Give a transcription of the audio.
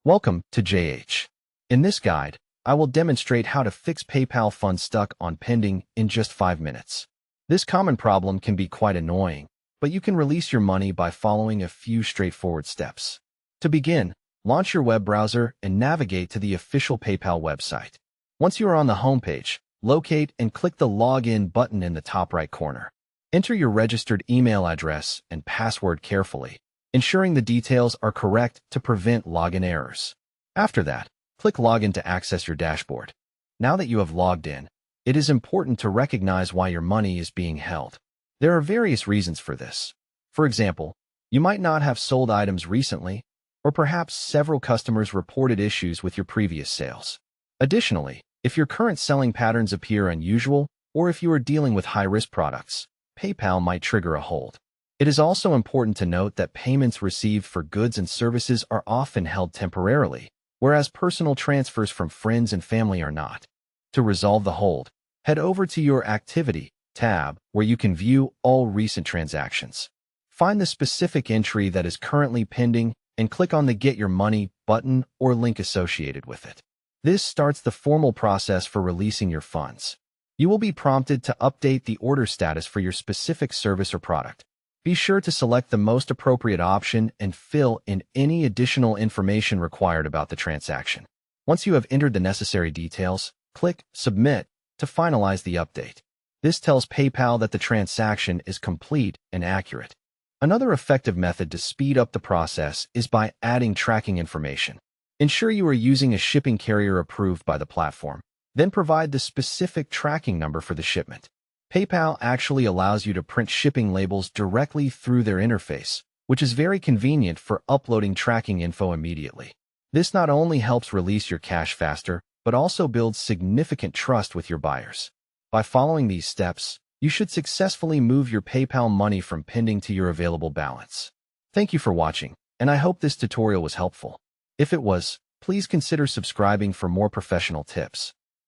Welcome to JH. In this guide, I will demonstrate how to fix PayPal funds stuck on pending in just 5 minutes. This common problem can be quite annoying, but you can release your money by following a few straightforward steps. To begin, launch your web browser and navigate to the official PayPal website. Once you are on the homepage, locate and click the Login button in the top right corner. Enter your registered email address and password carefully, ensuring the details are correct to prevent login errors. After that, click Login to access your dashboard. Now that you have logged in, it is important to recognize why your money is being held. There are various reasons for this. For example, you might not have sold items recently, or perhaps several customers reported issues with your previous sales. Additionally, if your current selling patterns appear unusual, or if you are dealing with high-risk products, PayPal might trigger a hold. It is also important to note that payments received for goods and services are often held temporarily, whereas personal transfers from friends and family are not. To resolve the hold, head over to your Activity tab, where you can view all recent transactions. Find the specific entry that is currently pending and click on the Get Your Money button or link associated with it. This starts the formal process for releasing your funds. You will be prompted to update the order status for your specific service or product. Be sure to select the most appropriate option and fill in any additional information required about the transaction. Once you have entered the necessary details, click Submit to finalize the update. This tells PayPal that the transaction is complete and accurate. Another effective method to speed up the process is by adding tracking information. Ensure you are using a shipping carrier approved by the platform. Then provide the specific tracking number for the shipment. PayPal actually allows you to print shipping labels directly through their interface, which is very convenient for uploading tracking info immediately. This not only helps release your cash faster, but also builds significant trust with your buyers. By following these steps, you should successfully move your PayPal money from pending to your available balance. Thank you for watching, and I hope this tutorial was helpful. If it was, please consider subscribing for more professional tips.